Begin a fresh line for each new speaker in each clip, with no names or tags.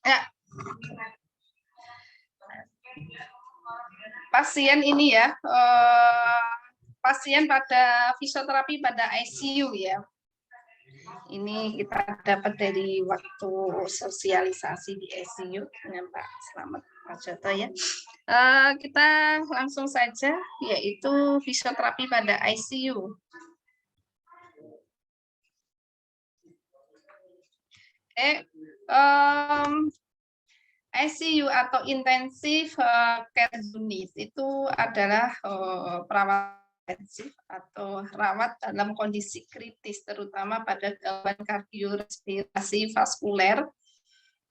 Ya, pasien ini ya, pasien pada fisioterapi pada ICU ya. Ini kita dapat dari waktu sosialisasi di ICU dengan Pak Slamet Pak Joto ya. Kita langsung saja, yaitu fisioterapi pada ICU. ICU atau Intensive Care Unit itu adalah perawat intensif atau rawat dalam kondisi kritis, terutama pada gangguan kardiorespirasi vaskuler,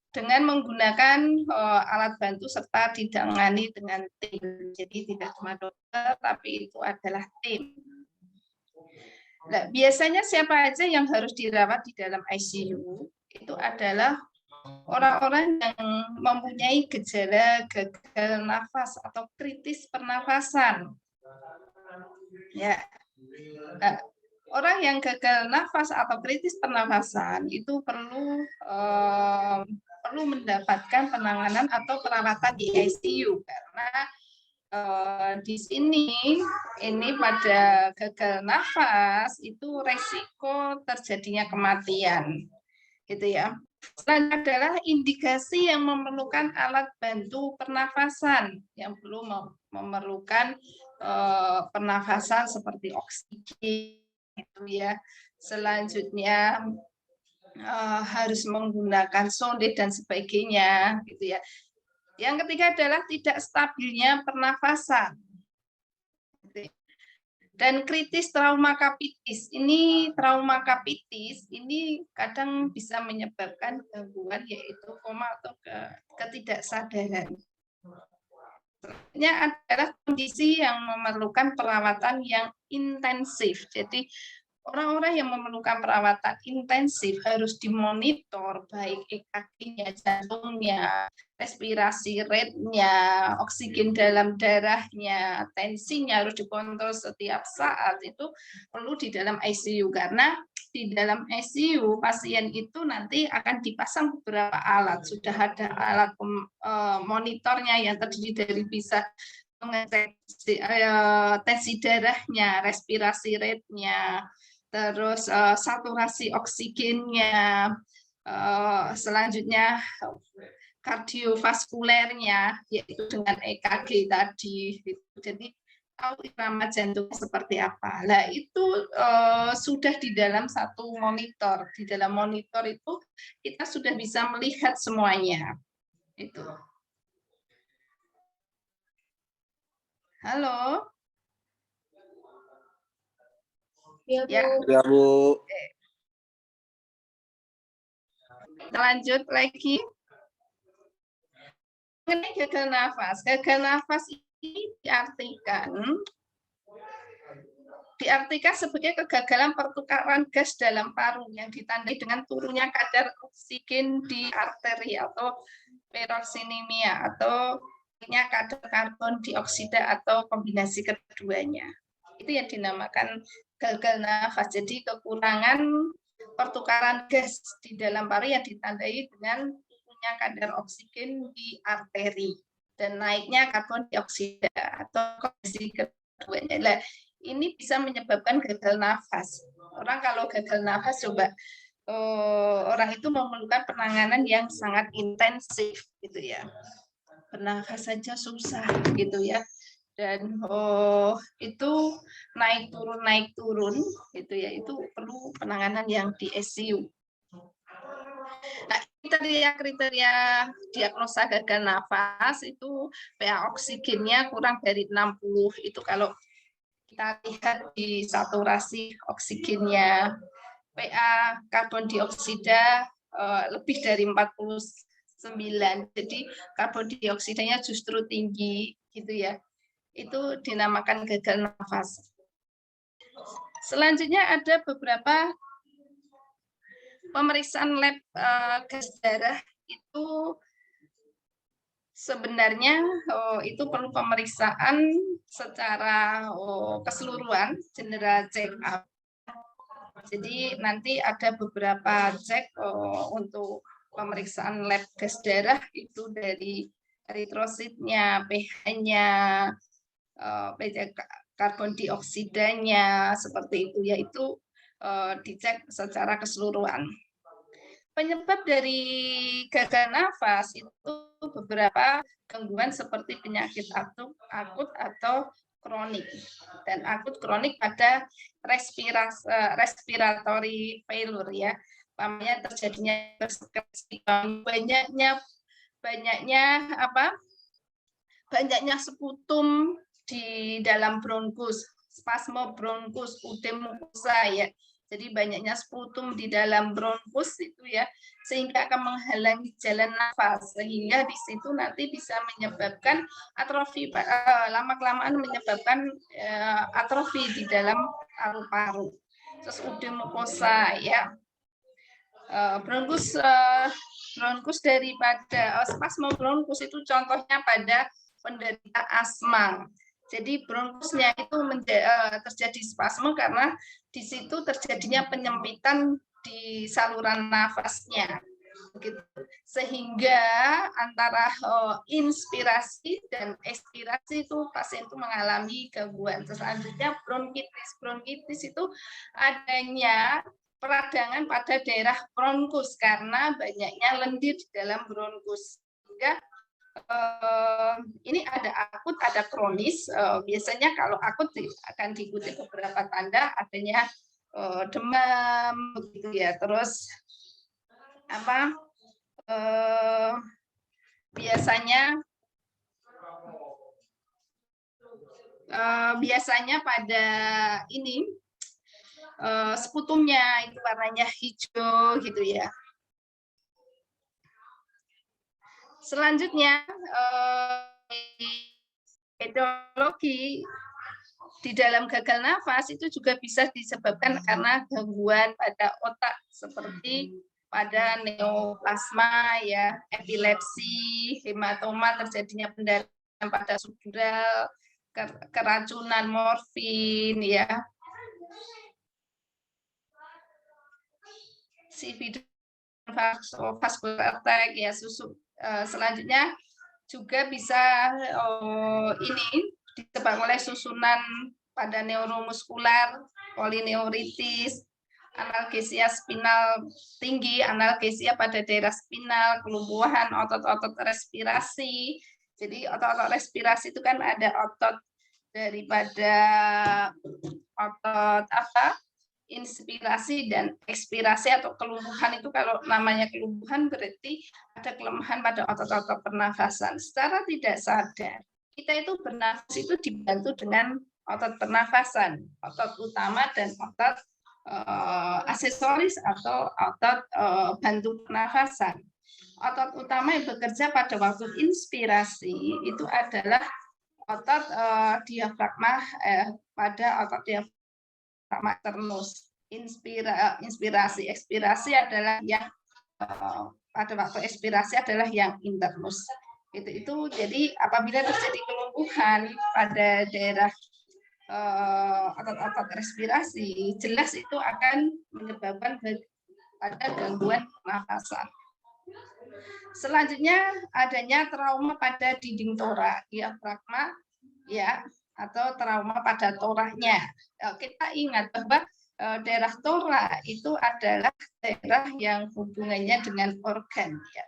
dengan menggunakan alat bantu serta ditangani dengan tim. Jadi tidak cuma dokter, tapi itu adalah tim. Nah, biasanya siapa aja yang harus dirawat di dalam ICU? Itu adalah orang-orang yang mempunyai gejala gagal nafas atau kritis pernafasan. Ya, nah, orang yang gagal nafas atau kritis pernafasan itu perlu mendapatkan penanganan atau perawatan di ICU karena di sini ini pada gagal nafas itu resiko terjadinya kematian, gitu ya. Selanjutnya adalah indikasi yang memerlukan alat bantu pernafasan yang perlu memerlukan pernafasan seperti oksigen, gitu ya. Selanjutnya harus menggunakan sonde dan sebagainya, gitu ya. Yang ketiga adalah tidak stabilnya pernafasan. Dan kritis trauma kapitis. Ini trauma kapitis ini kadang bisa menyebabkan gangguan yaitu koma atau ketidaksadaran. Ini adalah kondisi yang memerlukan perawatan yang intensif. Jadi orang-orang yang memerlukan perawatan intensif harus dimonitor baik EKG-nya, jantungnya, respirasi rate-nya, oksigen dalam darahnya, tensinya harus dikontrol setiap saat. Itu perlu di dalam ICU karena di dalam ICU pasien itu nanti akan dipasang beberapa alat. Sudah ada alat monitornya yang terdiri dari bisa mengecek tensi darahnya, respirasi rate-nya, terus saturasi oksigennya, selanjutnya kardiovaskulernya, yaitu dengan EKG tadi. Jadi tahu irama jantung seperti apa. Nah itu sudah di dalam satu monitor. Di dalam monitor itu kita sudah bisa melihat semuanya. Itu. Halo.
Ya, Bu.
Ya, Bu.
Kita lanjut lagi. Mengenai gagal nafas. Gagal nafas ini diartikan sebagai kegagalan pertukaran gas dalam paru yang ditandai dengan turunnya kadar oksigen di arteri atau peroksinemia atau kadar karbon dioksida atau kombinasi keduanya. Itu yang dinamakan gagal nafas. Jadi kekurangan pertukaran gas di dalam paru yang ditandai dengan turunnya kadar oksigen di arteri dan naiknya karbon dioksida atau kombinasi keduanya. Nah, ini bisa menyebabkan gagal nafas. Orang kalau gagal nafas coba orang itu memerlukan penanganan yang sangat intensif gitu ya. Bernafas saja susah gitu ya. Dan itu naik turun gitu ya. Itu perlu penanganan yang di ICU. Nah, kriteria diagnosa gagal nafas itu pH oksigennya kurang dari 60. Itu kalau kita lihat di saturasi oksigennya, pH karbon dioksida lebih dari 49. Jadi karbon dioksidanya justru tinggi gitu ya. Itu dinamakan gagal nafas. Selanjutnya ada beberapa pemeriksaan lab gas darah itu sebenarnya itu perlu pemeriksaan secara keseluruhan, general check up. Jadi nanti ada beberapa cek untuk pemeriksaan lab gas darah itu dari eritrositnya, pH-nya, karbon dioksidanya, seperti itu, yaitu dicek secara keseluruhan. Penyebab dari gagal nafas itu beberapa gangguan seperti penyakit akut atau kronik. Dan akut kronik pada respiratory failure ya. Namanya terjadinya banyaknya sputum di dalam bronkus, spasmo bronkus, udem mukosa ya. Jadi banyaknya sputum di dalam bronkus itu ya, sehingga akan menghalangi jalan nafas, sehingga di situ nanti bisa menyebabkan atrofi, lama-kelamaan menyebabkan atrofi di dalam paru-paru. Terus udem mukosa ya, bronkus daripada spasmo bronkus itu contohnya pada penderita asma. Jadi bronkusnya itu terjadi spasme karena di situ terjadinya penyempitan di saluran nafasnya. Begitu. Sehingga antara inspirasi dan ekspirasi itu pasien itu mengalami gangguan. Selanjutnya bronkitis. Bronkitis itu adanya peradangan pada daerah bronkus karena banyaknya lendir di dalam bronkus. Sehingga ini ada akut, ada kronis. Biasanya kalau akut akan diikuti beberapa tanda, adanya demam, begitu ya. Terus biasanya pada ini sputumnya itu warnanya hijau gitu ya. Selanjutnya, etiologi di dalam gagal nafas itu juga bisa disebabkan karena gangguan pada otak seperti pada neoplasma ya, epilepsi, hematoma, terjadinya pendarahan pada subdural, keracunan morfin ya. Vascular attack ya, selanjutnya juga bisa ini disebabkan oleh susunan pada neuromuskular, polineuritis, analgesia spinal tinggi, analgesia pada daerah spinal, kelumpuhan otot-otot respirasi. Jadi otot-otot respirasi itu kan ada otot daripada otot inspirasi dan ekspirasi atau kelumpuhan. Itu kalau namanya kelumpuhan berarti ada kelemahan pada otot-otot pernafasan. Secara tidak sadar, kita itu bernafas itu dibantu dengan otot pernafasan, otot utama dan otot aksesoris atau otot bantu pernafasan. Otot utama yang bekerja pada waktu inspirasi itu adalah otot diafragma pada otot diafragma ternus. Inspirasi, ekspirasi adalah yang pada waktu ekspirasi adalah yang internus. Itu jadi apabila terjadi kelumpuhan pada daerah otot-otot respirasi, jelas itu akan menyebabkan pada gangguan pernafasan. Selanjutnya adanya trauma pada dinding torak, diafragma ya, atau trauma pada toraknya. Kita ingat bahwa daerah torak itu adalah daerah yang hubungannya dengan organ ya.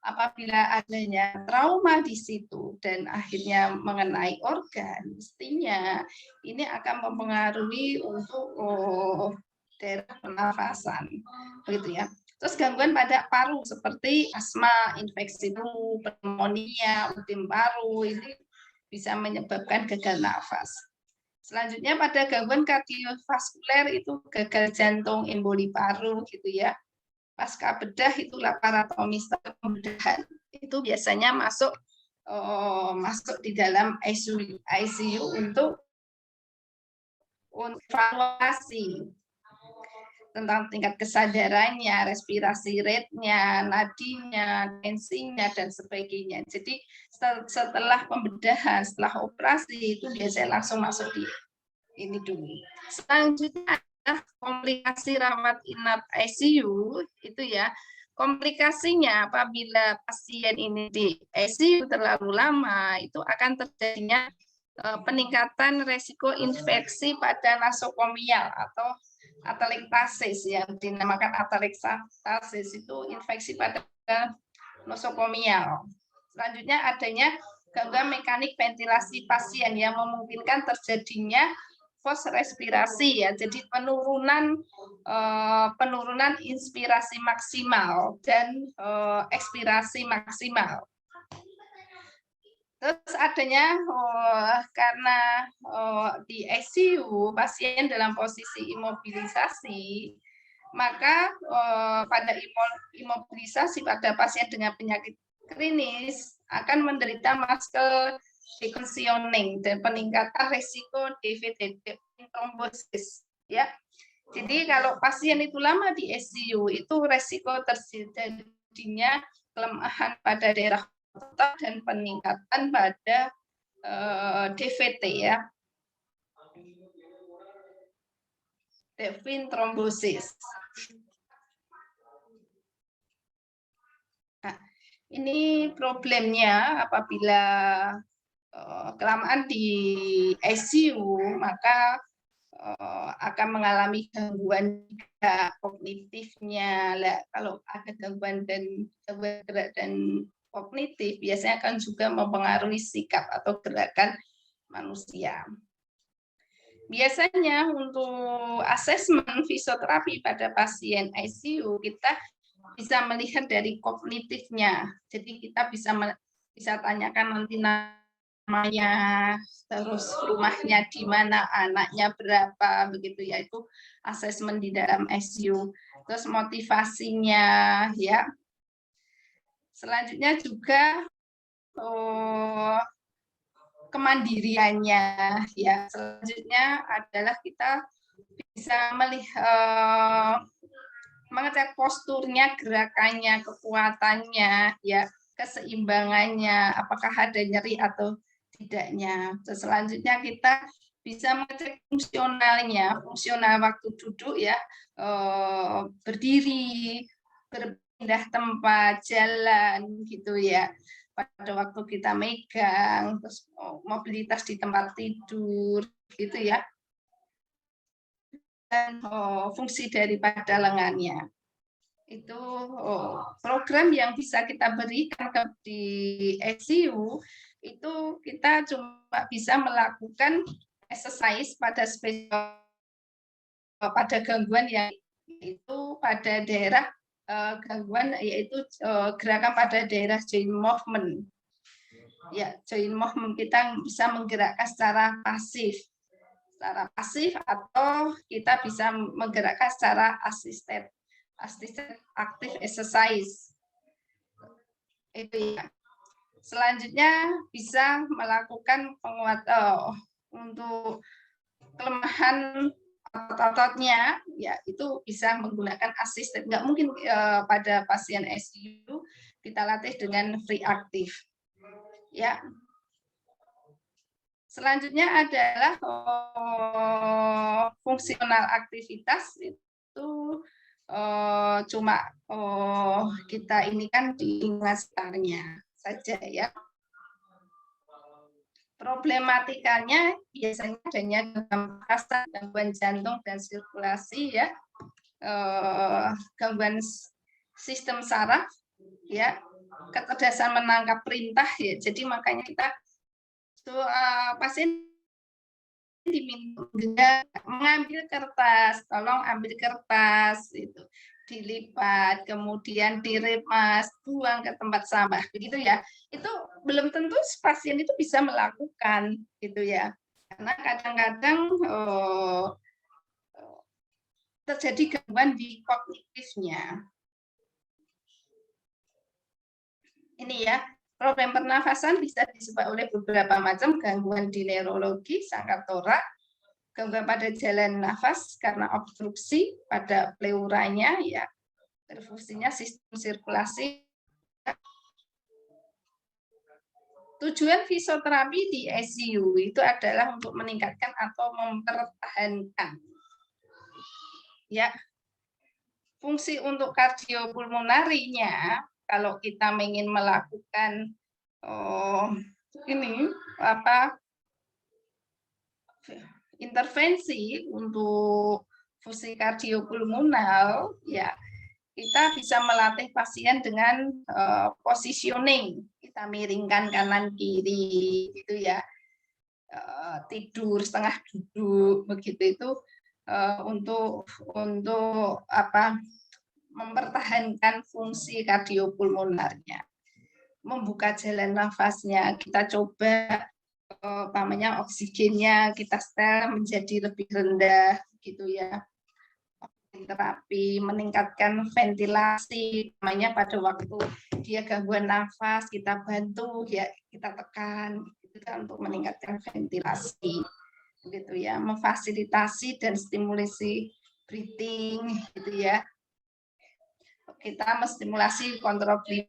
Apabila adanya trauma di situ dan akhirnya mengenai organ, mestinya ini akan mempengaruhi untuk daerah pernafasan, begitu ya. Terus gangguan pada paru seperti asma, infeksi paru, pneumonia, udem paru ini bisa menyebabkan gagal nafas. Selanjutnya pada gangguan kardiovaskuler itu gagal jantung, emboli paru gitu ya. Pasca bedah itu laparotomi setelah pembedahan itu biasanya masuk di dalam ICU untuk evaluasi. tentang tingkat kesadarannya, respirasi rate-nya, nadinya, tensinya, dan sebagainya. Jadi setelah pembedahan, setelah operasi itu biasanya langsung masuk di ini dulu. Selanjutnya adalah komplikasi rawat inap ICU itu ya. Komplikasinya apabila pasien ini di ICU terlalu lama itu akan terjadinya peningkatan resiko infeksi pada nasokomial atau atelektasis yang dinamakan atelektasis itu infeksi pada nosokomial. Selanjutnya adanya gangguan mekanik ventilasi pasien yang memungkinkan terjadinya force respirasi ya. Jadi penurunan inspirasi maksimal dan ekspirasi maksimal. Terus adanya karena di ICU pasien dalam posisi imobilisasi, maka pada imobilisasi pada pasien dengan penyakit klinis akan menderita muscle deconditioning dan peningkatan risiko DVD trombosis ya. Jadi kalau pasien itu lama di ICU itu risiko terjadinya kelemahan pada daerah otot dan peningkatan pada DVT ya. Devin trombosis. Nah, ini problemnya apabila kelamaan di ICU maka akan mengalami gangguan kognitifnya. Kalau ada gangguan gerak dan kognitif biasanya akan juga mempengaruhi sikap atau gerakan manusia. Biasanya untuk asesmen fisioterapi pada pasien ICU kita bisa melihat dari kognitifnya. Jadi kita bisa tanyakan nanti namanya, terus rumahnya di mana, anaknya berapa, begitu ya, itu asesmen di dalam ICU. Terus motivasinya ya. Selanjutnya juga kemandiriannya ya. Selanjutnya adalah kita bisa melihat mengecek posturnya, gerakannya, kekuatannya ya, keseimbangannya, apakah ada nyeri atau tidaknya. Terus selanjutnya kita bisa mengecek fungsionalnya, fungsional waktu duduk ya, berdiri, berpindah tempat, jalan gitu ya. Pada waktu kita megang, terus mobilitas di tempat tidur gitu ya. Dan fungsi daripada lengannya. Itu program yang bisa kita berikan di ICU itu kita cuma bisa melakukan exercise pada pada gangguan yang itu pada daerah gangguan yaitu gerakan pada daerah joint movement. Ya, joint movement kita bisa menggerakkan secara pasif atau kita bisa menggerakkan secara assisted active exercise. Itu ya. Selanjutnya bisa melakukan penguatan untuk kelemahan otot-ototnya, ya itu bisa menggunakan assisted. Nggak mungkin pada pasien ICU kita latih dengan free aktif. Ya. Selanjutnya adalah fungsional aktivitas itu cuma kita ini kan di lingkungan sekitarnya saja ya. Problematikanya biasanya adanya gangguan jantung dan sirkulasi ya, gangguan sistem saraf ya, kecerdasan menangkap perintah ya. Jadi makanya kita pasien diminta mengambil kertas, tolong ambil kertas itu dilipat, kemudian diremas, buang ke tempat sampah, begitu ya. Itu belum tentu pasien itu bisa melakukan, gitu ya. Karena kadang-kadang terjadi gangguan di kognitifnya. Ini ya, problem pernafasan bisa disebabkan oleh beberapa macam gangguan di neurologi, sangkap torak, gangguan pada jalan nafas karena obstruksi pada pleuranya, ya, perfungsinya sistem sirkulasi. Tujuan fisioterapi di ICU itu adalah untuk meningkatkan atau mempertahankan, ya, fungsi untuk kardiopulmonarinya. Kalau kita ingin melakukan intervensi untuk fungsi kardiopulmonal, ya, kita bisa melatih pasien dengan positioning. Kita miringkan kanan kiri, gitu ya. Tidur setengah duduk, begitu itu untuk mempertahankan fungsi kardiopulmonarnya, membuka jalan nafasnya. Kita coba oksigennya kita setel menjadi lebih rendah, gitu ya. Terapi meningkatkan ventilasi, namanya pada waktu dia gangguan nafas kita bantu, ya, kita tekan, gitu kan, untuk meningkatkan ventilasi, gitu ya, memfasilitasi dan stimulasi breathing, gitu ya. Kita menstimulasi kontrol breathing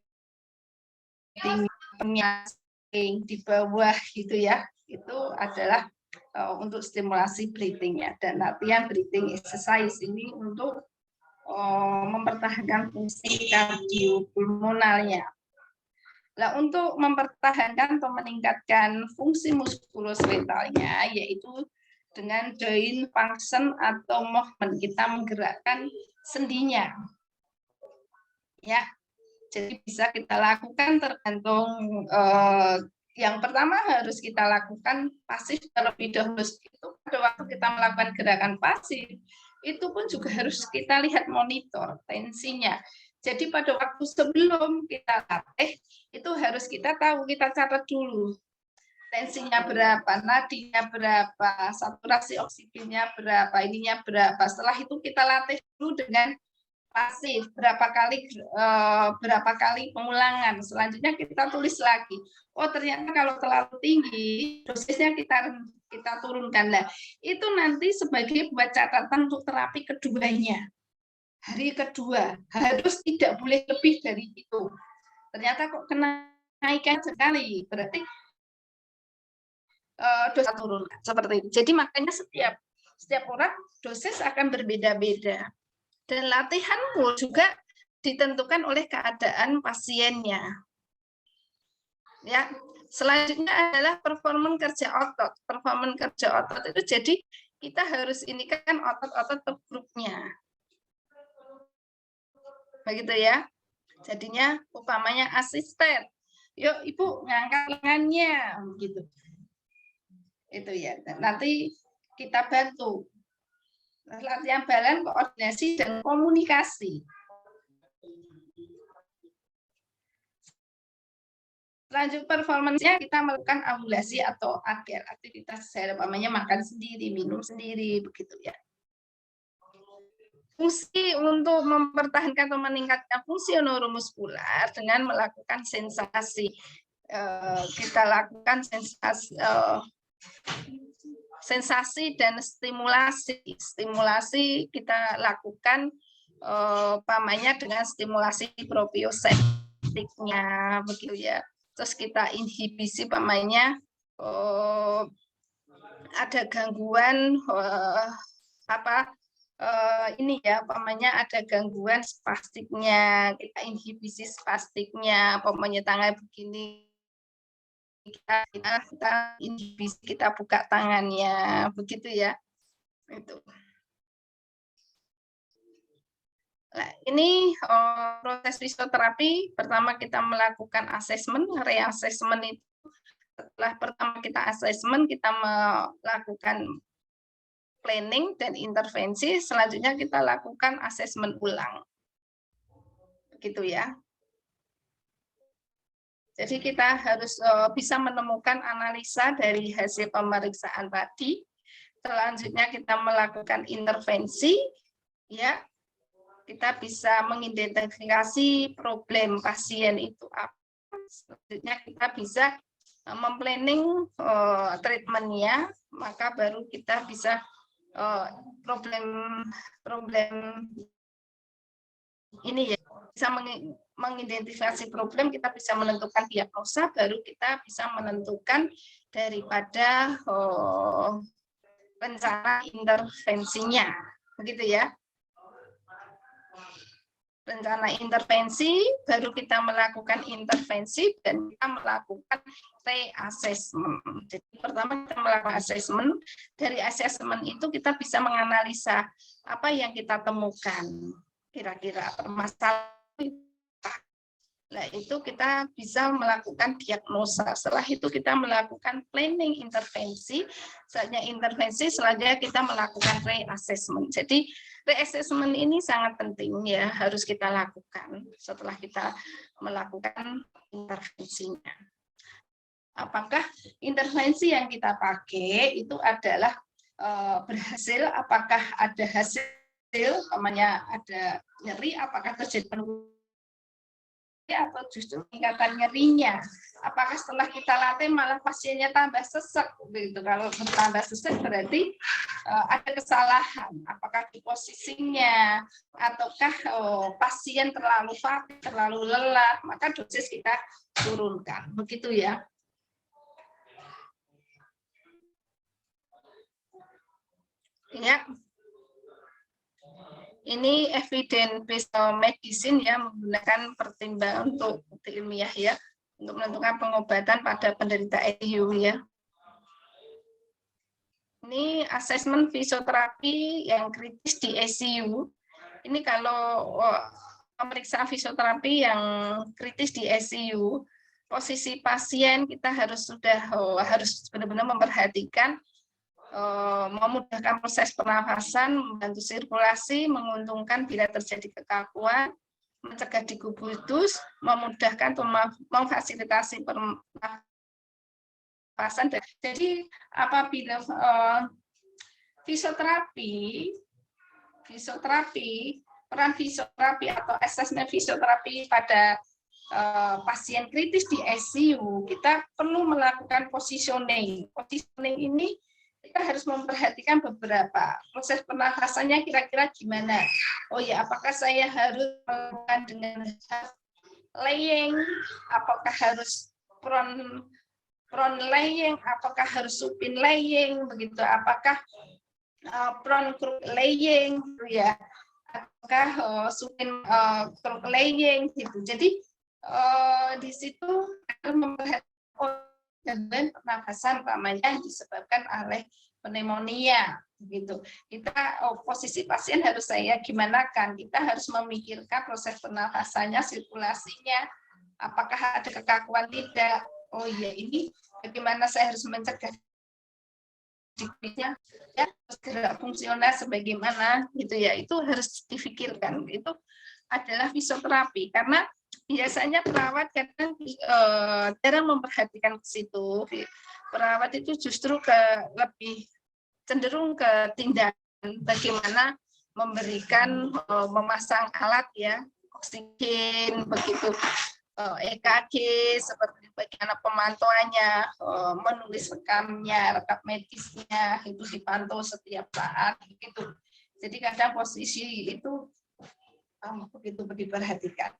di bawah, gitu ya. Itu adalah untuk stimulasi breathing-nya, dan latihan breathing exercise ini untuk mempertahankan fungsi kardiopulmonalnya. Nah, untuk mempertahankan atau meningkatkan fungsi muskuloskeletalnya, yaitu dengan joint function atau movement, kita menggerakkan sendinya, ya. Jadi bisa kita lakukan tergantung yang pertama harus kita lakukan pasif terlebih dahulu. Itu pada waktu kita melakukan gerakan pasif, itu pun juga harus kita lihat monitor tensinya. Jadi pada waktu sebelum kita latih, itu harus kita tahu, kita catat dulu. Tensinya berapa, nadinya berapa, saturasi oksigennya berapa, ininya berapa. Setelah itu kita latih dulu dengan pasif, berapa kali pengulangan. Selanjutnya kita tulis lagi. Oh, ternyata kalau terlalu tinggi, dosisnya kita turunkan. Lah, itu nanti sebagai buat catatan untuk terapi keduanya. Hari kedua harus tidak boleh lebih dari itu. Ternyata kok kenaikan sekali, berarti dosis turun seperti itu. Jadi makanya setiap orang dosis akan berbeda-beda. Dan latihan pun juga ditentukan oleh keadaan pasiennya. Ya, selanjutnya adalah performa kerja otot. Performa kerja otot itu jadi kita harus ini kan otot-otot top grupnya. Begitu ya. Jadinya umpamanya asisten. Yuk Ibu ngangkat lengannya gitu. Itu ya. Nanti kita bantu. Latihan balan, koordinasi, dan komunikasi. Lanjut performance-nya, kita melakukan ambulasi atau agar aktivitas sehari namanya makan sendiri, minum sendiri, begitu ya. Fungsi untuk mempertahankan atau meningkatkan fungsi neuromuskular dengan melakukan sensasi. Kita lakukan sensasi dan stimulasi. Stimulasi kita lakukan dengan stimulasi proprioceptiknya, begitu ya. Terus kita inhibisi ada gangguan ada gangguan spastiknya, kita inhibisi spastiknya, tangan begini. Kita inhibisi, kita buka tangannya, begitu ya. Itu. Nah, ini proses fisioterapi. Pertama kita melakukan asesmen, reasesmen itu. Setelah pertama kita asesmen, kita melakukan planning dan intervensi. Selanjutnya kita lakukan asesmen ulang. Begitu ya. Jadi kita harus bisa menemukan analisa dari hasil pemeriksaan tadi. Selanjutnya kita melakukan intervensi, ya. Kita bisa mengidentifikasi problem pasien itu apa. Selanjutnya kita bisa memplanning treatmentnya, maka baru kita bisa problem ini ya, bisa mengidentifikasi problem, kita bisa menentukan diagnosa, baru kita bisa menentukan daripada rencana intervensinya, begitu ya. Rencana intervensi, baru kita melakukan intervensi dan kita melakukan reassessment. Jadi pertama kita melakukan assessment, dari assessment itu kita bisa menganalisa apa yang kita temukan, kira-kira permasalahan. Nah, itu kita bisa melakukan diagnosa. Setelah itu kita melakukan planning intervensi. Selanjutnya intervensi, selanjutnya kita melakukan reassessment. Jadi reassessment ini sangat penting ya, harus kita lakukan setelah kita melakukan intervensinya. Apakah intervensi yang kita pakai itu adalah berhasil? Apakah ada hasil? Namanya ada nyeri, apakah terjadi penurunan atau justru peningkatan nyerinya? Apakah setelah kita latih malah pasiennya tambah sesek? Begitu. Kalau tambah sesek berarti ada kesalahan. Apakah di posisinya, ataukah pasien terlalu fatigue, terlalu lelah? Maka dosis kita turunkan. Begitu ya. Ya. Ini evidence based medicine ya, menggunakan pertimbangan untuk ilmiah ya, untuk menentukan pengobatan pada penderita ECU ya. Ini asesmen fisioterapi yang kritis di ECU. Ini kalau pemeriksaan fisioterapi yang kritis di ECU, posisi pasien kita harus benar-benar memperhatikan, memudahkan proses pernafasan, membantu sirkulasi, menguntungkan bila terjadi kekakuan, mencegah dikubutus, memudahkan atau memfasilitasi pernafasan. Jadi apabila peran fisioterapi atau asesmen fisioterapi pada pasien kritis di ICU, kita perlu melakukan positioning. Positioning ini kita harus memperhatikan beberapa proses pernafasannya kira-kira gimana. Oh ya, apakah saya harus melakukan dengan laying, apakah harus prone laying, apakah harus supine laying, begitu. Apakah prone crook laying, ya, apakah supine crook laying, gitu. Jadi di situ memperhatikan gangguan pernafasan utamanya disebabkan oleh pneumonia, gitu. Kita posisi pasien harus saya gimana kan? Kita harus memikirkan proses pernafasannya, sirkulasinya, apakah ada kekakuan tidak. Oh iya, ini bagaimana saya harus mencegah dikritnya, ya, gerak fungsional sebagaimana, gitu ya. Itu harus difikirkan. Itu adalah fisioterapi, karena biasanya perawat kadang jarang memperhatikan ke situ. Perawat itu justru lebih cenderung ke tindakan bagaimana memberikan, memasang alat ya, oksigen, begitu, EKG, seperti bagaimana pemantauannya, menulis rekamnya, rekam medisnya, itu dipantau setiap saat, gitu. Jadi kadang posisi itu begitu diperhatikan.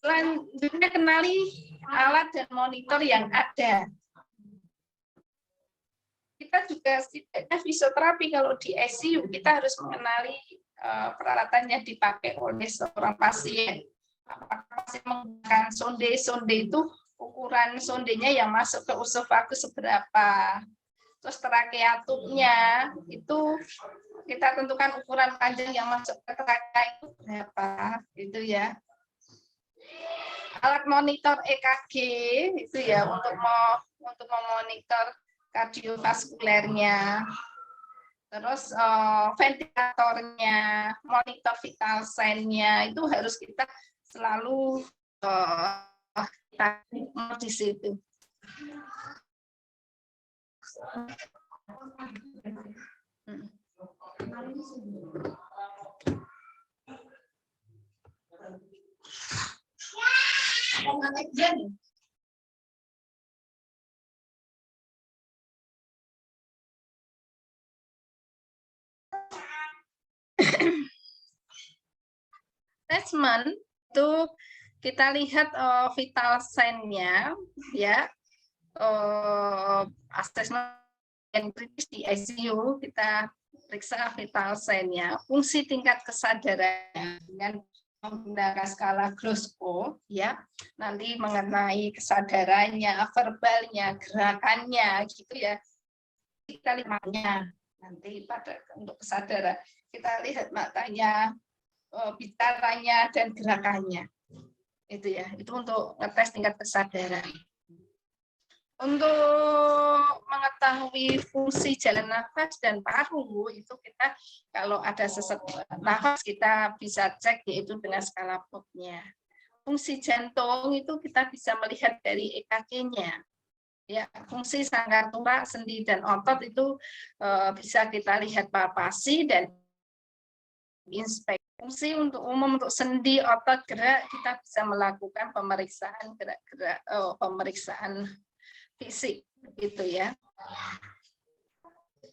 Selanjutnya kenali alat dan monitor yang ada. Kita juga fisioterapi kalau di ICU kita harus mengenali peralatan yang dipakai oleh seorang pasien. Apakah pasien menggunakan sonde? Sonde itu ukuran sondenya yang masuk ke usofagus seberapa. Terus trakeatubnya itu kita tentukan ukuran panjang yang masuk ke trakea itu berapa, gitu ya. Alat monitor EKG itu ya untuk memonitor kardiovaskulernya. Terus ventilatornya, monitor vital sign-nya itu harus kita selalu di situ. assessment itu kita lihat vital sign-nya, ya. Assessment yang kritis di ICU, kita periksa vital sign-nya, fungsi tingkat kesadaran dengan menggunakan skala Glasgow, ya. Nanti mengenai kesadarannya, verbalnya, gerakannya, gitu ya. Kita lihatnya nanti untuk kesadaran. Kita lihat matanya, bicaranya, dan gerakannya. Itu ya, itu untuk ngetes tingkat kesadaran. Untuk mengetahui fungsi jalan nafas dan paru, itu kita kalau ada sesak nafas kita bisa cek yaitu dengan skala Vogt-nya. Fungsi jantung itu kita bisa melihat dari EKG-nya. Ya, fungsi sangkar tulang, sendi dan otot itu bisa kita lihat palpasi dan inspeksi. Fungsi untuk umum untuk sendi, otot, gerak kita bisa melakukan pemeriksaan gerak-gerak, pemeriksaan fisik, gitu ya.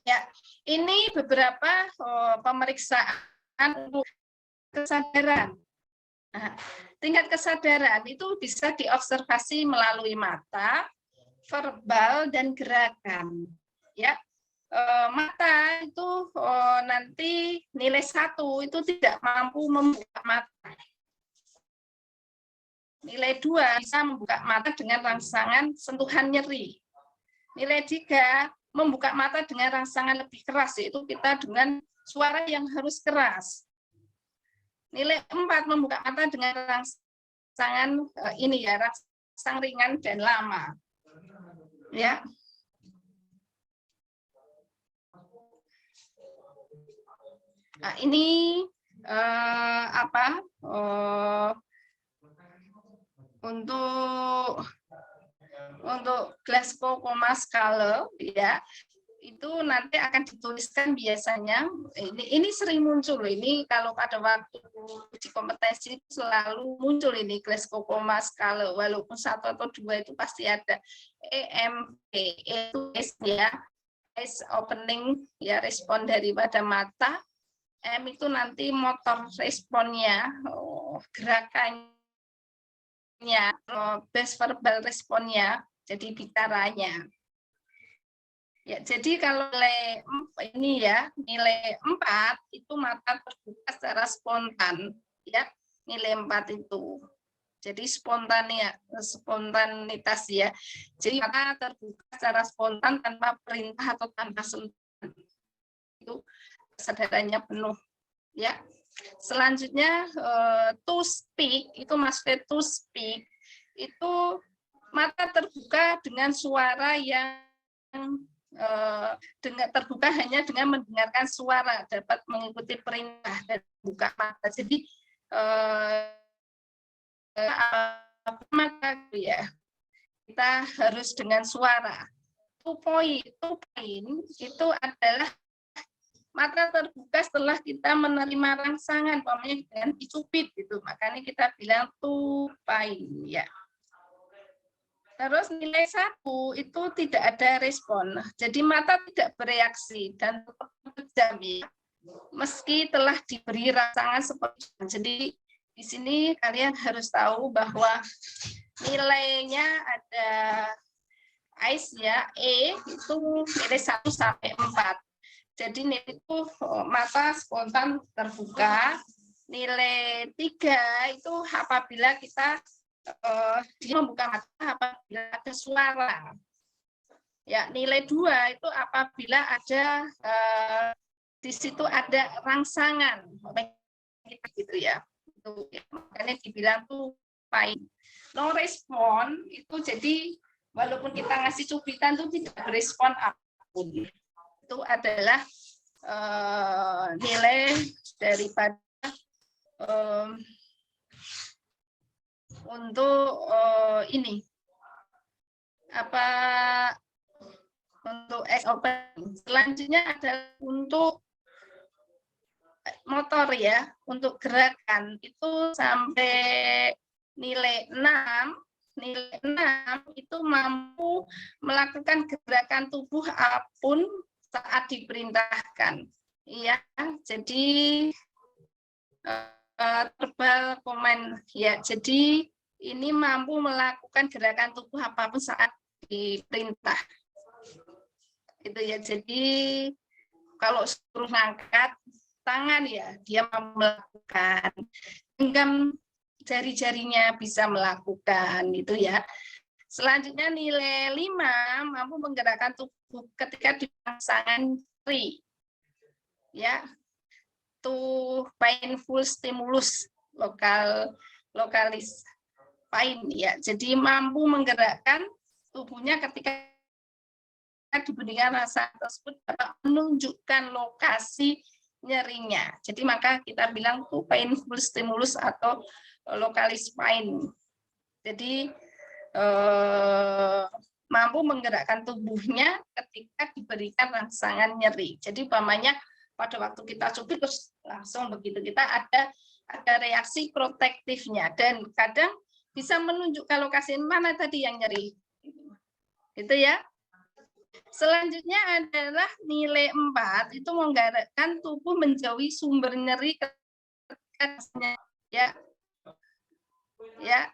Ya, ini beberapa pemeriksaan untuk kesadaran. Nah, tingkat kesadaran itu bisa diobservasi melalui mata, verbal, dan gerakan. Ya, mata itu nanti nilai 1 itu tidak mampu membuka mata. Nilai 2 bisa membuka mata dengan rangsangan sentuhan nyeri. Nilai 3 membuka mata dengan rangsangan lebih keras, yaitu kita dengan suara yang harus keras. Nilai 4 membuka mata dengan rangsangan ini ya, rangsang ringan dan lama. Ya. Nah, ini apa? Untuk Glasgow Coma Scale, ya, itu nanti akan dituliskan biasanya. Ini sering muncul. Ini kalau pada waktu uji kompetensi selalu muncul ini Glasgow Coma Scale, walaupun 1 atau 2 itu pasti ada. EMP itu ya, eyes opening ya, respon daripada mata. M itu nanti motor responnya, gerakannya, base verbal responnya, jadi bicaranya. Ya, jadi kalau nilai ini ya, nilai 4 itu mata terbuka secara spontan, ya, nilai 4 itu. Jadi spontanitas ya. Jadi mata terbuka secara spontan tanpa perintah atau tanpa sentuhan. Itu kesadarannya penuh, ya. Selanjutnya to speak, itu maksudnya to speak itu mata terbuka dengan suara yang terbuka hanya dengan mendengarkan suara, dapat mengikuti perintah dan buka mata. Jadi mata ya, kita harus dengan suara. To point itu adalah mata terbuka setelah kita menerima rangsangan, umpamanya dengan dicubit gitu, makanya kita bilang tupai ya. Terus nilai 1 itu tidak ada respon, jadi mata tidak bereaksi dan tetap terdiam ya, meski telah diberi rangsangan seperti itu. Jadi di sini kalian harus tahu bahwa nilainya ada eyes ya, E itu nilai 1 sampai 4. Jadi nilai itu mata spontan terbuka. Nilai 3 itu apabila kita dia membuka mata apabila ada suara. Ya, nilai 2 itu apabila ada di situ ada rangsangan. Gitu ya. Itu ya, makanya dibilang tuh fine. No respon itu jadi walaupun kita ngasih cubitan itu tidak berespon apapun. Itu adalah nilai daripada untuk ini apa untuk open. Selanjutnya adalah untuk motor ya, untuk gerakan itu sampai nilai 6. Nilai 6 itu mampu melakukan gerakan tubuh apapun saat diperintahkan. Ya, jadi verbal command ya. Jadi ini mampu melakukan gerakan tubuh apapun saat diperintah. Itu ya. Jadi kalau suruh ngangkat tangan ya dia mampu melakukan. Genggam jari-jarinya bisa melakukan itu ya. Selanjutnya nilai 5 mampu menggerakkan tubuh ketika di rangsangan nyeri. Ya. Tuh painful stimulus lokalis pain ya. Jadi mampu menggerakkan tubuhnya ketika diberikan rasa tersebut dapat menunjukkan lokasi nyerinya. Jadi maka kita bilang tuh painful stimulus atau lokalis pain. Jadi mampu menggerakkan tubuhnya ketika diberikan rangsangan nyeri. Jadi umpamanya pada waktu kita cubit terus langsung begitu kita ada reaksi protektifnya dan kadang bisa menunjukkan lokasi mana tadi yang nyeri. Itu ya. Selanjutnya adalah nilai 4 itu menggerakkan tubuh menjauhi sumber nyeri ketika ya. Ya.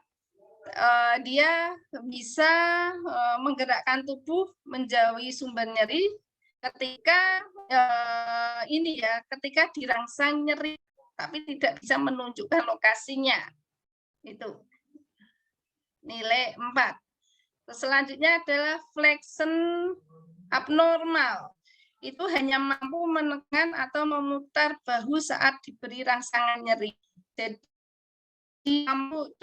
Dia bisa menggerakkan tubuh menjauhi sumber nyeri ketika ini ya, ketika dirangsang nyeri tapi tidak bisa menunjukkan lokasinya. Itu nilai 4. Selanjutnya adalah flexion abnormal. Itu hanya mampu menekan atau memutar bahu saat diberi rangsangan nyeri. Jadi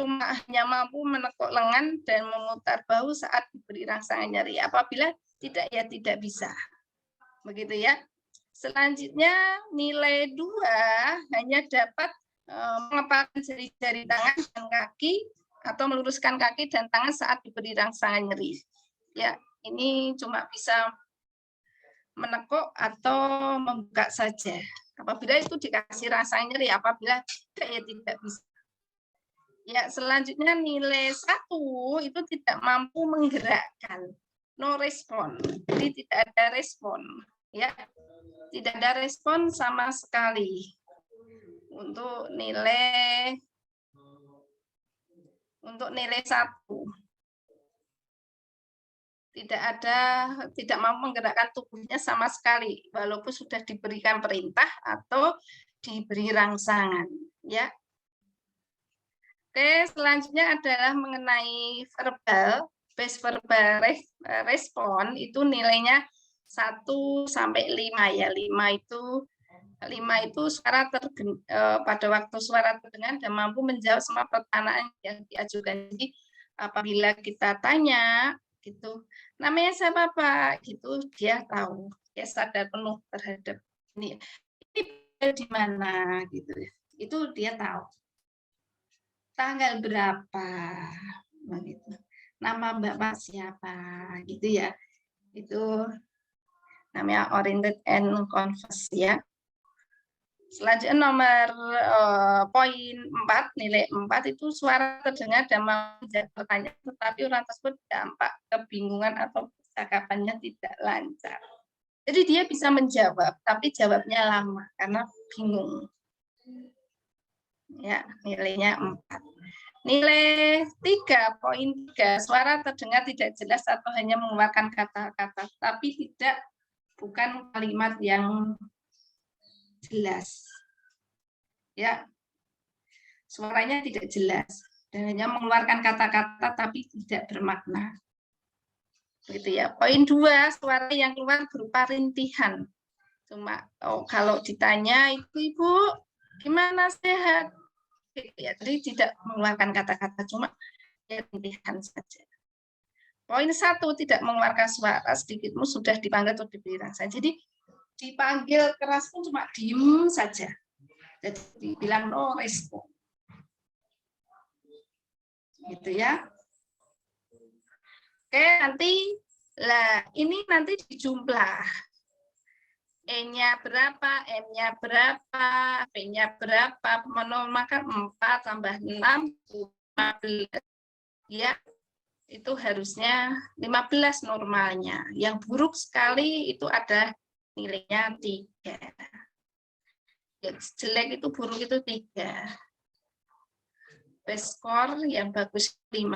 hanya mampu menekuk lengan dan memutar bahu saat diberi rangsangan nyeri. Apabila tidak ya tidak bisa. Begitu ya. Selanjutnya nilai 2 hanya dapat mengepalkan jari-jari tangan dan kaki atau meluruskan kaki dan tangan saat diberi rangsangan nyeri. Ya, ini cuma bisa menekuk atau membuka saja. Apabila itu dikasih rangsangan nyeri, apabila tidak ya tidak bisa. Ya, selanjutnya nilai 1 itu tidak mampu menggerakkan. No respon. Jadi tidak ada respon. Ya, tidak ada respon sama sekali untuk nilai 1. Tidak mampu menggerakkan tubuhnya sama sekali walaupun sudah diberikan perintah atau diberi rangsangan, ya. Oke, selanjutnya adalah mengenai verbal, base verbal respon itu nilainya 1 sampai 5 ya. 5 itu suara pada waktu suara terdengar dan mampu menjawab semua pertanyaan yang diajukan. Jadi apabila kita tanya gitu, namanya siapa Pak? Gitu dia tahu, dia sadar penuh terhadap ini di mana gitu. Itu dia tahu. Tanggal berapa? Begitu. Nama Bapak siapa? Gitu ya. Itu namanya oriented and converse ya. Selanjutnya nomor poin 4, nilai 4 itu suara terdengar dan menjawab pertanyaan, tetapi orang tersebut dampak kebingungan atau percakapannya tidak lancar. Jadi dia bisa menjawab, tapi jawabnya lama karena bingung. Ya, nilainya 4. Nilai 3, poin 3, suara terdengar tidak jelas atau hanya mengeluarkan kata-kata, tapi bukan kalimat yang jelas. Ya. Suaranya tidak jelas dan hanya mengeluarkan kata-kata tapi tidak bermakna. Begitu ya. Poin 2, suara yang keluar berupa rintihan. Cuma kalau ditanya, Ibu gimana sehat? Ya, jadi tidak mengeluarkan kata-kata, cuma rintihan saja. Poin 1, tidak mengeluarkan suara sedikitmu sudah dipanggil atau diberi rasa. Jadi dipanggil keras pun cuma diem saja. Jadi dibilang no respon. Gitu ya. Oke, ini nanti dijumlah. E-nya berapa, M-nya berapa, P-nya berapa, maka 4 tambah 6, 15. Ya, itu harusnya 15 normalnya. Yang buruk sekali itu ada nilainya 3. Yang jelek itu buruk itu 3. best score yang bagus 15.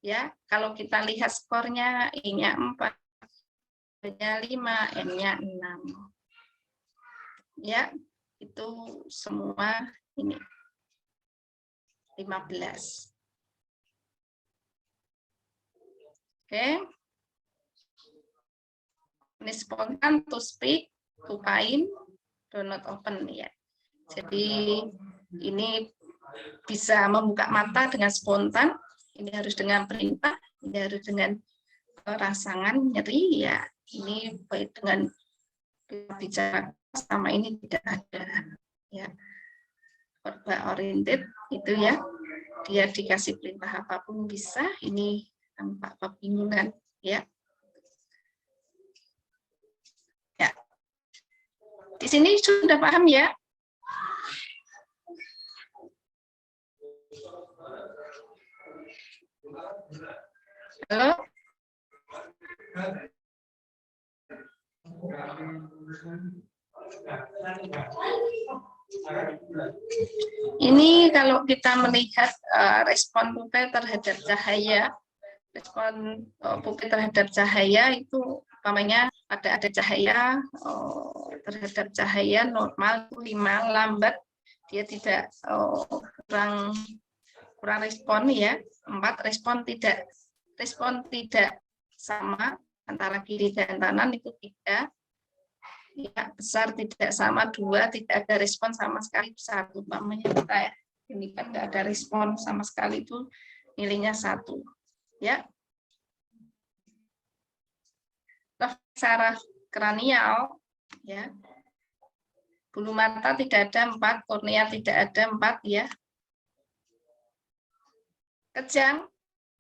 Ya, kalau kita lihat skornya I-nya 4, B-nya 5, M-nya 6. Ya, itu semua ini 15. Oke. Ini spontan to speak, to find, do not open ya. Jadi ini bisa membuka mata dengan spontan, ini harus dengan perintah, ini harus dengan rangsangan nyeri ya. Ini baik dengan bicara sama ini tidak ada ya. Verbal oriented itu ya. Dia dikasih perintah apapun bisa, ini tanpa kebingungan ya. Ya. Di sini sudah paham ya? Halo? Ini kalau kita melihat respon pupil terhadap cahaya, respon pupil terhadap cahaya itu umpamanya ada cahaya terhadap cahaya normal 5, lambat dia tidak kurang respon ya. 4, respon tidak sama antara kiri dan kanan itu 3. Ya, besar tidak sama 2, tidak ada respon sama sekali 1. Umpamanya kita ini kan tidak ada respon sama sekali itu nilainya 1. Ya. Secara kranial ya. Bulu mata tidak ada 4, kornea tidak ada 4 ya. Kejang,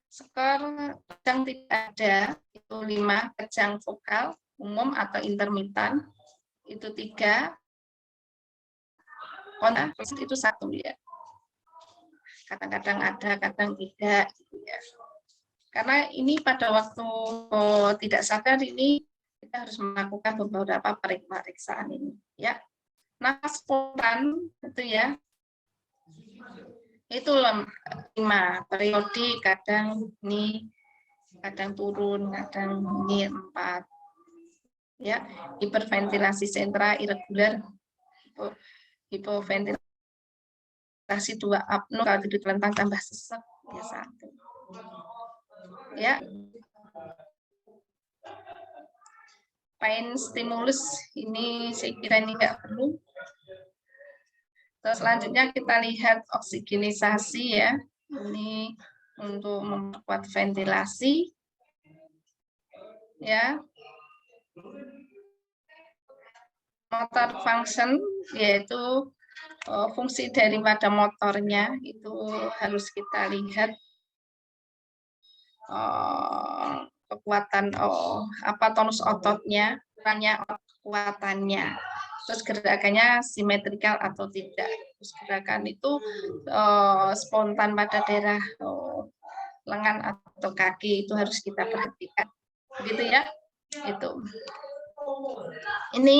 skor kejang tidak ada, itu 5, kejang vokal, umum atau intermitan, itu 3, kontras itu 1 ya. Kadang-kadang ada, kadang tidak, gitu ya. Karena ini pada waktu tidak sadar ini, kita harus melakukan beberapa pemeriksaan ini ya. Nah, spontan itu ya. Itu 5 periodik, kadang ini kadang turun, kadang ini 4 ya. Hiperventilasi sentra irregular, hipoventilasi 2 apno, kalau tidur telentang tambah sesek ya 1 ya. Pain stimulus ini saya kira ini enggak perlu. Terus selanjutnya kita lihat oksigenisasi ya. Ini untuk memperkuat ventilasi. Ya. Motor function yaitu fungsi daripada motornya itu harus kita lihat kekuatan tonus ototnya, kekuatannya. Terus gerakannya simetrikal atau tidak. Terus gerakan itu spontan pada daerah lengan atau kaki itu harus kita perhatikan. Begitu ya. Itu. Ini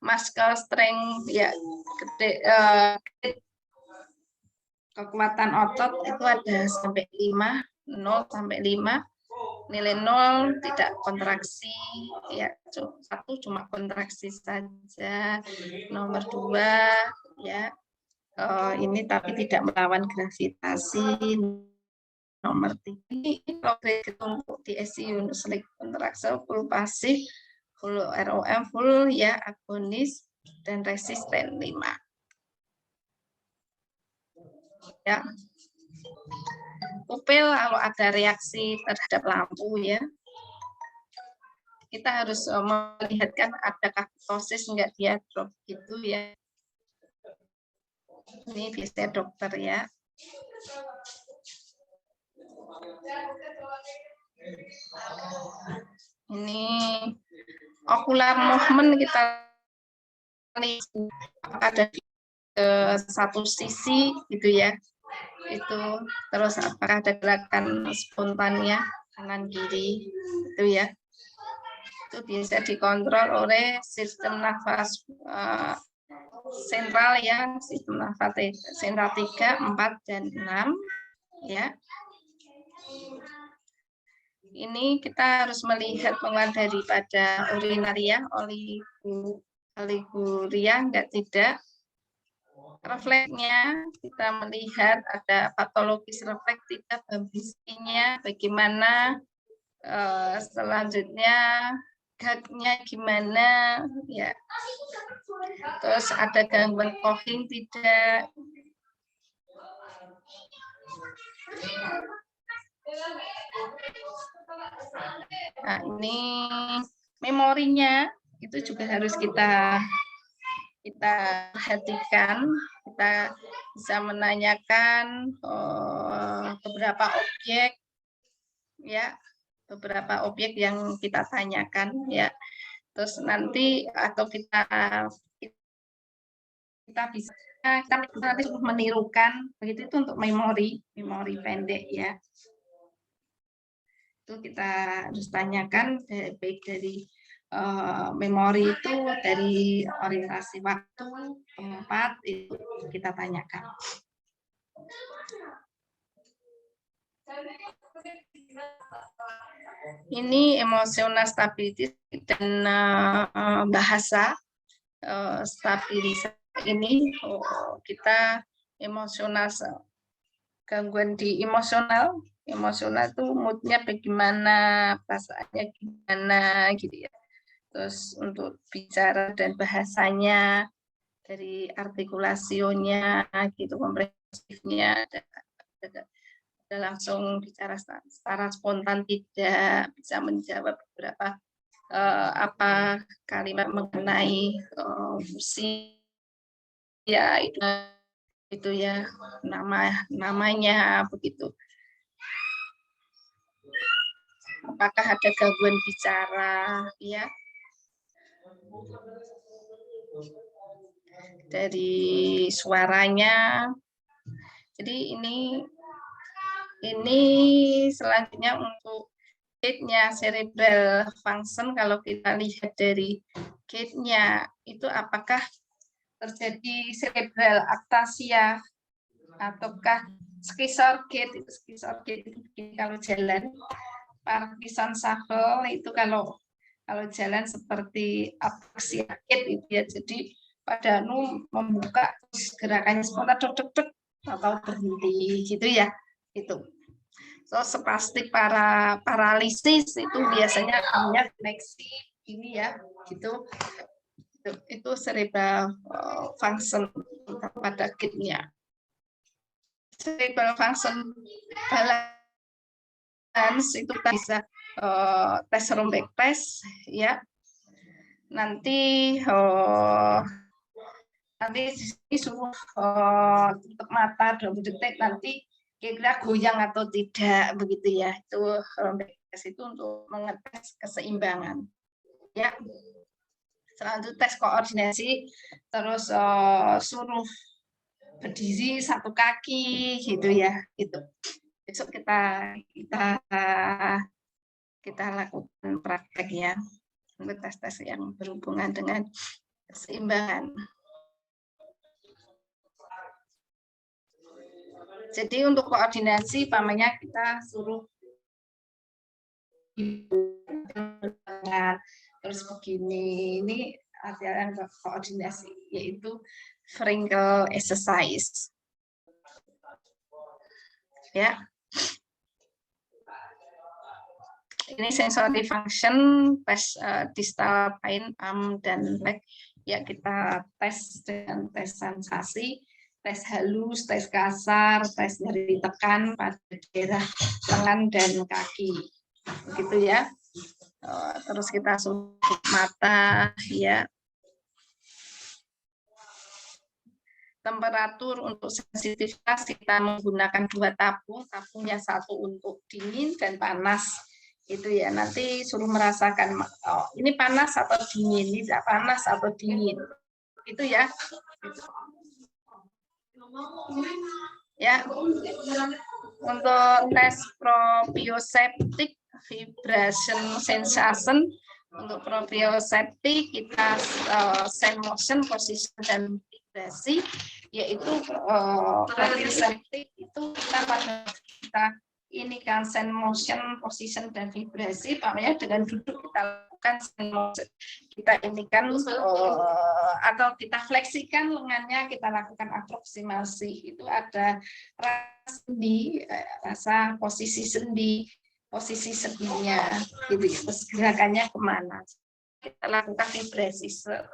muscle strength ya gede, kekuatan otot itu ada sampai 5, 0 sampai 5. Nilai 0 tidak kontraksi ya, 1 cuma kontraksi saja. Nomor 2 ya ini tapi tidak melawan gravitasi. Nomor 3 ini progres untuk di SCU select kontraksi full pasif, full ROM full ya, agonis dan resisten 5 ya. Pupil kalau ada reaksi terhadap lampu ya, kita harus melihatkan adakah ptosis enggak dia drop gitu ya. Ini bisa dokter ya. Ini ocular movement kita lihat ada satu sisi gitu ya. Itu terus apakah ada gerakan spontannya kanan kiri itu ya. Itu bisa dikontrol oleh sistem nafas sentral ya, sistem nafas sentral 3, 4, dan 6 ya. Ini kita harus melihat pengeluaran daripada urinaria, oliguria, enggak tidak. Refleksnya kita melihat ada patologis refleks tidak bisinya, bagaimana selanjutnya gagnya gimana ya. Terus ada gangguan coughing tidak. Nah, ini memorinya itu juga harus kita perhatikan. Kita bisa menanyakan beberapa objek ya, beberapa objek yang kita tanyakan ya. Terus nanti atau kita bisa nanti menirukan begitu, itu untuk memori pendek ya. Itu kita harus tanyakan baik dari memori itu dari orientasi waktu, tempat, itu kita tanyakan. Ini emosional stability dan bahasa stabilisasi ini kita emosional, gangguan di emosional itu moodnya bagaimana, perasaannya gimana gitu ya. Terus untuk bicara dan bahasanya, dari artikulasionya gitu, kompresifnya ada langsung bicara secara spontan, tidak bisa menjawab beberapa apa kalimat mengenai fungsi ya, itu ya, namanya begitu. Apakah ada gangguan bicara ya, dari suaranya. Jadi ini selanjutnya untuk gate-nya cerebral function. Kalau kita lihat dari gate-nya itu apakah terjadi cerebral ataxia ataukah skisor gate. Itu skisor gate itu kalau jalan, Parkinson shuffle itu kalau jalan seperti ataxia gate itu ya. Jadi pada membuka terus gerakannya spontan deg-deg atau berhenti gitu ya. Itu. So spastik paralisis itu biasanya namanya fleksi ini ya, gitu. Itu cerebral function pada gate-nya. Cerebral function balance itu bisa tes rombek tes ya. Nanti suruh tutup mata 20 detik, nanti kira-kira goyang atau tidak begitu ya. Itu rombek tes itu untuk mengetes keseimbangan ya. Selanjutnya tes koordinasi, terus suruh berdiri satu kaki gitu ya, gitu. Besok kita lakukan praktek ya, untuk tes-tes yang berhubungan dengan keseimbangan. Jadi untuk koordinasi, pamannya kita suruh terus begini, ini latihan koordinasi, yaitu Frankel exercise. Ya. Ini sensory function, tes distal pain arm dan leg. Ya, kita tes dengan tes sensasi, tes halus, tes kasar, tes nyeri tekan pada daerah lengan dan kaki. Begitu ya. Terus kita tutup mata ya. Temperatur untuk sensitivitas kita menggunakan 2 tabung, tabungnya 1 untuk dingin dan panas. Itu ya, nanti suruh merasakan ini panas atau dingin, ini tidak panas atau dingin. Itu ya. Ya. Untuk tes proprioceptic vibration sensation, untuk proprioceptic kita send motion, position dan vibrasi, yaitu itu kita ini kan send motion, position dan vibrasi, makanya dengan duduk kita lakukan send motion. Kita ini kan atau kita fleksikan lengannya, kita lakukan aproksimasi. Itu ada rasa sendi, rasa posisi sendi, posisi sendinya, gitu ya. Terus gerakannya kemana? Kita lakukan vibrasi,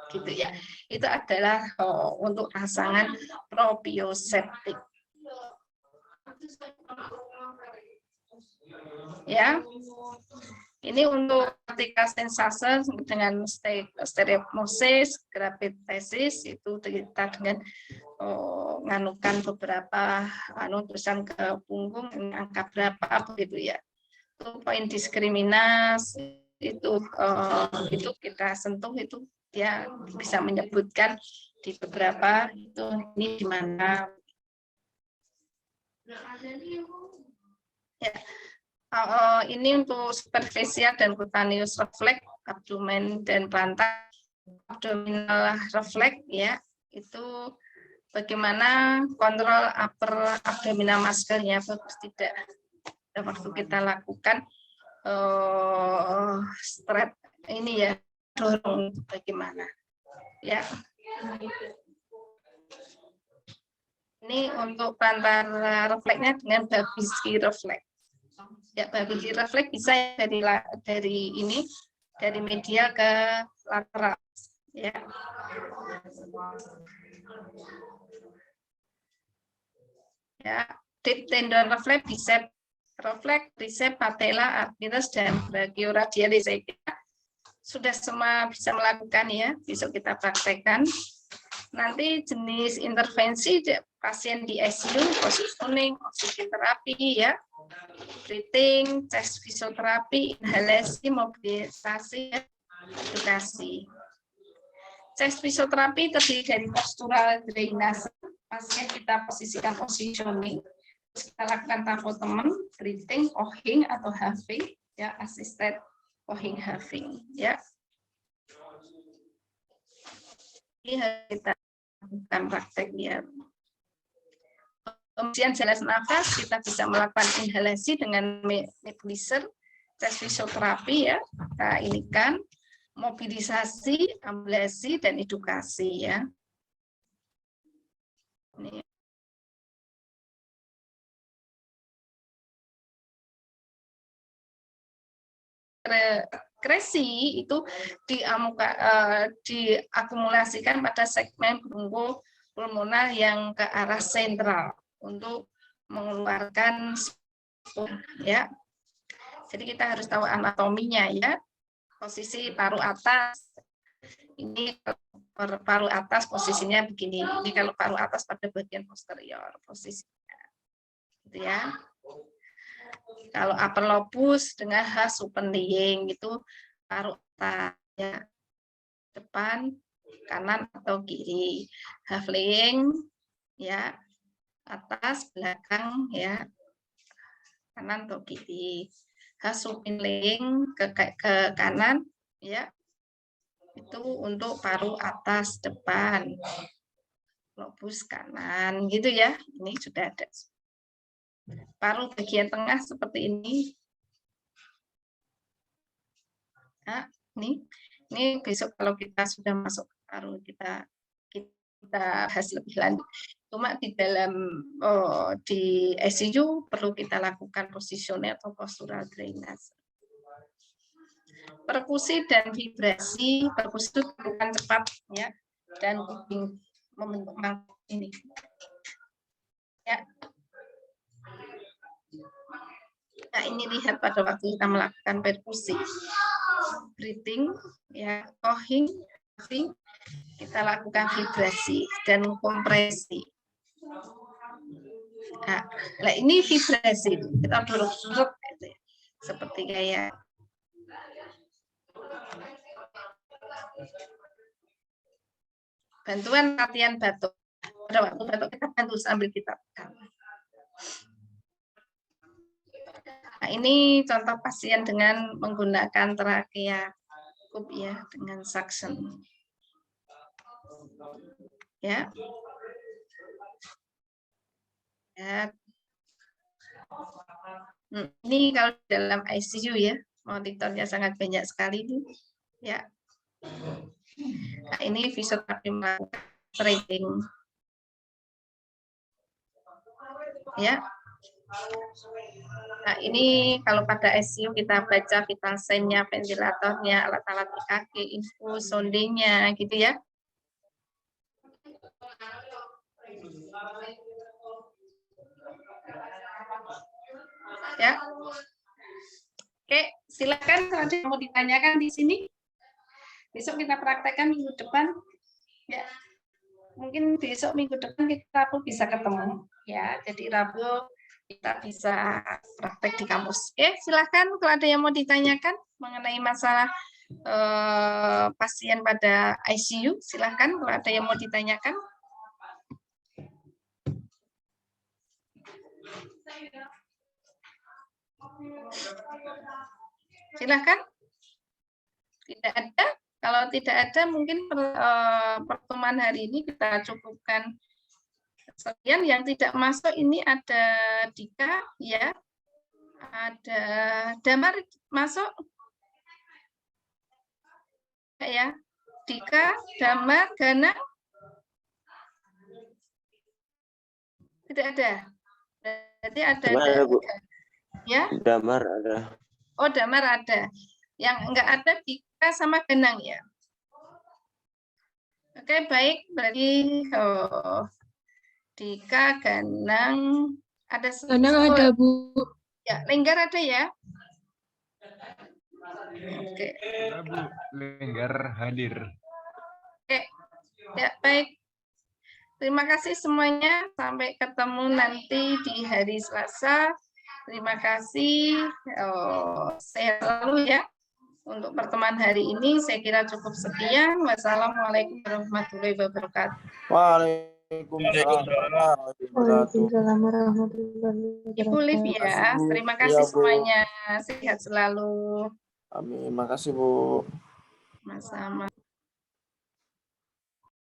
gitu ya. Itu adalah untuk pasangan proprioceptif. Ya, ini untuk ketika sensasi dengan stereopnosis, gravitasis, itu kita dengan nganukan beberapa tulisan ke punggung, angka berapa begitu ya. Itu poin diskriminasi itu kita sentuh, itu dia bisa menyebutkan di beberapa itu ini di mana. Ya. Ini untuk superficial dan cutaneous reflex, abdomen dan pantat. Abdominal reflex ya, itu bagaimana kontrol upper abdominal muscle-nya, bagus tidak waktu kita lakukan stretch ini ya, dorong bagaimana ya. Ini untuk plantar refleksnya dengan Babinski refleks. Ya, Babinski refleks bisa dari ini, dari medial ke lateral ya. Ya, deep tendon refleks, bicep refleks, tricep, patella, arterius dan brachioradialis. Saya kira sudah semua bisa melakukan ya, besok kita praktekkan. Nanti jenis intervensi pasien di ICU, positioning, oksigen terapi ya, breathing, chest fisioterapi, inhalasi, mobilisasi, edukasi. Chest fisioterapi terdiri dari postural drainase, pasien kita posisikan positioning, kita lakukan tapotemen, breathing, ohing atau huffing, ya, assisted ohing huffing, ya. Ini harus kita lakukan prakteknya. Kemudian jelas nafas, kita bisa melakukan inhalasi dengan nebulizer, chest fisioterapi ya, kita ini kan mobilisasi, ambulasi dan edukasi ya. Ini. Kresi itu diakumulasikan pada segmen bronko pulmonar yang ke arah sentral untuk mengeluarkan ya. Jadi kita harus tahu anatominya ya. Posisi paru atas ini, paru atas posisinya begini. Ini kalau paru atas pada bagian posterior posisinya. Gitu ya. Kalau upper lobus dengan khas opening itu paru atas ya, depan, kanan atau kiri. Half laying ya, atas, belakang ya, kanan atau kiri. Half supine laying ke kanan ya, itu untuk paru atas depan, lobus kanan gitu ya. Ini sudah ada. Paru bagian tengah seperti ini. Nah, ini besok kalau kita sudah masuk paru kita bahas lebih lanjut. Cuma di dalam di ICU perlu kita lakukan positioning atau postural drainase. Perkusi dan vibrasi, perkusi itu bukan cepat ya, dan kuping membentuk mangkuk ini. Ya. Nah, ini lihat pada waktu kita melakukan perkusi, breathing, ya, ohing, kita lakukan vibrasi dan kompresi. Nah, ini vibrasi, kita dorong seperti kayak bantuan latihan batuk. Pada waktu batuk kita bantu sambil kita pegang. Nah, ini contoh pasien dengan menggunakan trakea cup ya, dengan suction. Ya. Ya. Ini kalau dalam ICU ya, monitornya sangat banyak sekali ini. Ya. Nah, ini fisioterapi melakukan stretching. Ya. Nah, ini kalau pada ICU kita baca vital sign-nya, ventilatornya, alat-alat EKG, infus, sondenya, gitu ya. Ya. Oke, silakan kalau ada yang mau ditanyakan di sini. Besok kita praktekkan minggu depan. Ya. Mungkin besok minggu depan kita pun bisa ketemu. Ya, jadi Rabu kita bisa praktek di kampus. Oke, silakan kalau ada yang mau ditanyakan mengenai masalah pasien pada ICU, silakan kalau ada yang mau ditanyakan. Silakan. Tidak ada. Kalau tidak ada, mungkin pertemuan hari ini kita cukupkan sekian. Yang tidak masuk ini ada Dika, ya. Ada Damar masuk. Ya. Dika, Damar, Gana. Tidak ada. Berarti ada.
Damar, Bu.
Ya.
Damar ada.
Oh, Damar ada. Yang enggak ada Dika sama Genang ya. Oke, baik. Berarti Dika, Genang, ada
Genang ada, Bu.
Ya, Lenggar ada ya? Oke.
Ya, Bu. Lenggar hadir.
Oke. Ya, baik. Terima kasih semuanya. Sampai ketemu nanti di hari Selasa. Terima kasih. Sehat selalu ya. Untuk pertemuan hari ini saya kira cukup sekian. Wassalamualaikum warahmatullahi wabarakatuh.
Waalaikumsalam
warahmatullahi
Ibu Livia, terima kasih semuanya. Sehat selalu.
Amin. Makasih, Bu.
Sama-sama.